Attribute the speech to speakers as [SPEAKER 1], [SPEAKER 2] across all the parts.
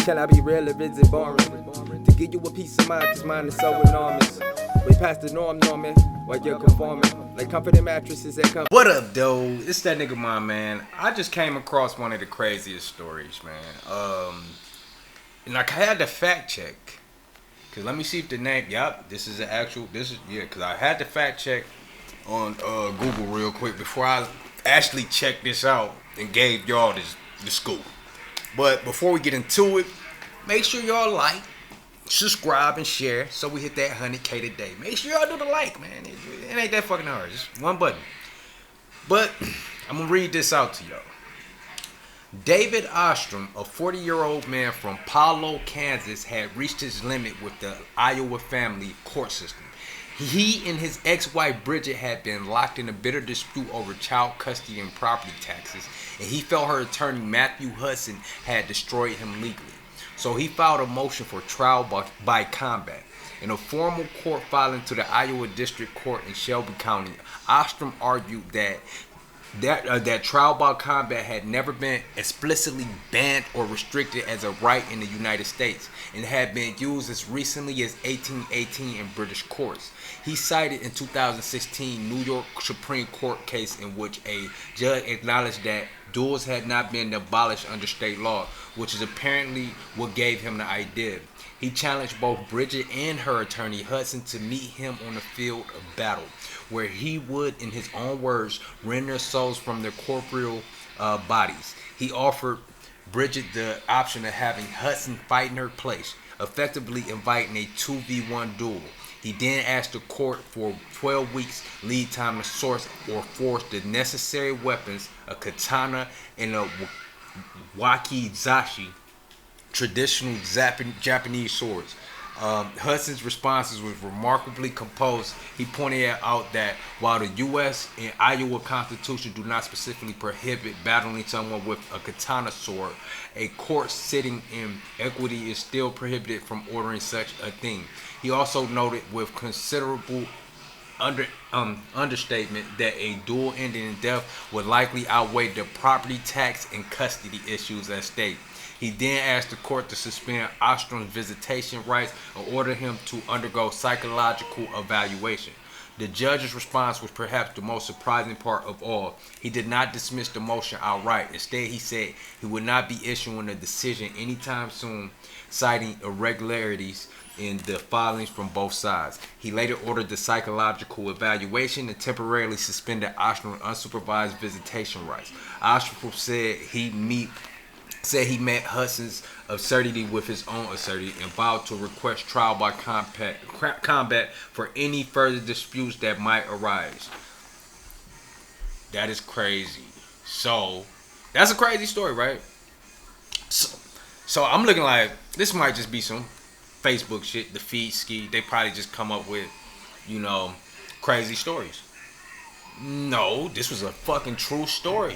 [SPEAKER 1] Can I be real or is it boring? To give you a peace of mind, cause mine is so enormous. Way past the norm, Norman, while you're conforming. Like comforting mattresses that come.
[SPEAKER 2] What up, dude? It's that nigga, my man. I just came across one of the craziest stories, man. And I had to fact check. Cause let me see if the name, this is cause I had to fact check on Google real quick before I actually checked this out and gave y'all the scoop. But before we get into it, make sure y'all like, subscribe, and share so we hit that 100K today. Make sure y'all do the like, man. It ain't that fucking hard. Just one button. But I'm going to read this out to y'all. David Ostrom, a 40-year-old man from Palo, Kansas, had reached his limit with the Iowa family court system. He and his ex-wife Bridget had been locked in a bitter dispute over child custody and property taxes, and he felt her attorney Matthew Hudson had destroyed him legally. So he filed a motion for trial by combat. In a formal court filing to the Iowa District Court in Shelby County, Ostrom argued that trial by combat had never been explicitly banned or restricted as a right in the United States and had been used as recently as 1818 in British courts. He cited in 2016 New York Supreme Court case in which a judge acknowledged that duels had not been abolished under state law, which is apparently what gave him the idea. He challenged both Bridget and her attorney Hudson to meet him on the field of battle, where he would, in his own words, rend their souls from their corporeal bodies. He offered Bridget the option of having Hudson fight in her place, effectively inviting a 2v1 duel. He then asked the court for 12 weeks lead time to source or forge the necessary weapons, a katana and a wakizashi, traditional Japanese swords. Hudson's responses was remarkably composed. He pointed out that while the U.S. and Iowa Constitution do not specifically prohibit battling someone with a katana sword, a court sitting in equity is still prohibited from ordering such a thing. He also noted with considerable understatement that a duel ending in death would likely outweigh the property tax and custody issues at stake. He then asked the court to suspend Ostrom's visitation rights and order him to undergo psychological evaluation. The judge's response was perhaps the most surprising part of all. He did not dismiss the motion outright. Instead, he said he would not be issuing a decision anytime soon, citing irregularities in the filings from both sides. He later ordered the psychological evaluation and temporarily suspended Ostrom's unsupervised visitation rights. Ostrom said he met Hudson's absurdity with his own absurdity and vowed to request trial by combat for any further disputes that might arise. That is crazy. So, that's a crazy story, right? So I'm looking like this might just be some Facebook shit, the feed ski. They probably just come up with, crazy stories. No, this was a fucking true story.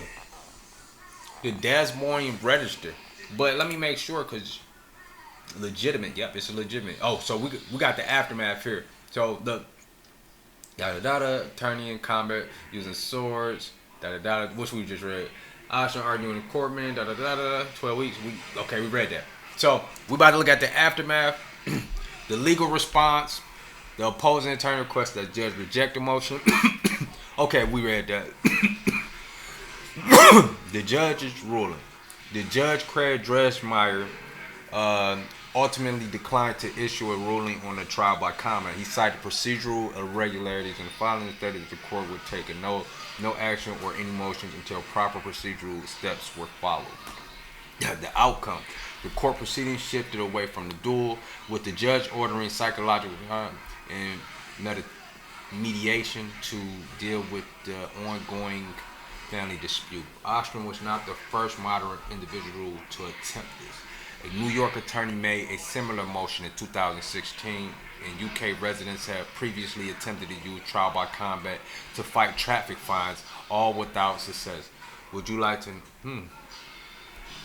[SPEAKER 2] The Des Moines Register. But let me make sure, because legitimate. Yep, it's a legitimate. Oh, so we got the aftermath here. So the attorney in combat using swords, which we just read. Ostrom arguing in court, man, 12 weeks. We read that. So we about to look at the aftermath, the legal response. The opposing attorney requests that the judge reject the motion. Okay, we read that. The judge's ruling. The judge, Craig Dresmeyer, ultimately declined to issue a ruling on the trial by combat. He cited procedural irregularities in the filing and stated that the court would take no action or any motions until proper procedural steps were followed. The outcome. The court proceedings shifted away from the duel, with the judge ordering psychological and mediation to deal with the ongoing family dispute. Ostrom was not the first moderate individual to attempt this. A New York attorney made a similar motion in 2016, and UK residents have previously attempted to use trial by combat to fight traffic fines, all without success. Would you like to?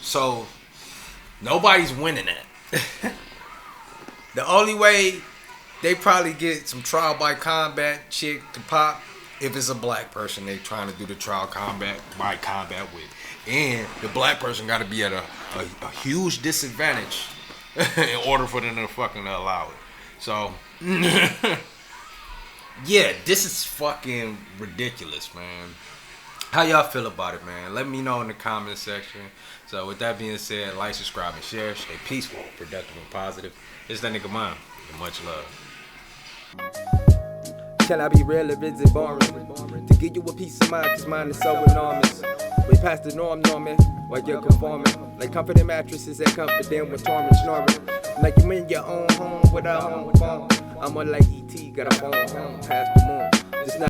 [SPEAKER 2] So, nobody's winning that. The only way they probably get some trial by combat chick to pop if it's a black person they trying to do the trial by combat with. And the black person got to be at a a huge disadvantage in order for them to fucking allow it. So, yeah, this is fucking ridiculous, man. How y'all feel about it, man? Let me know in the comment section. So, with that being said, like, subscribe, and share. Stay peaceful, productive, and positive. It's that nigga Mom. Much love.
[SPEAKER 1] Can I be real or is it boring? To give you a peace of mind, cause mine is so enormous. Way past the norm, Norman, while you're conforming. Like comforting mattresses that comfort them when torment snoring. Like you in your own home without a home phone. I'm more like E.T., got a phone home past the moon. Just not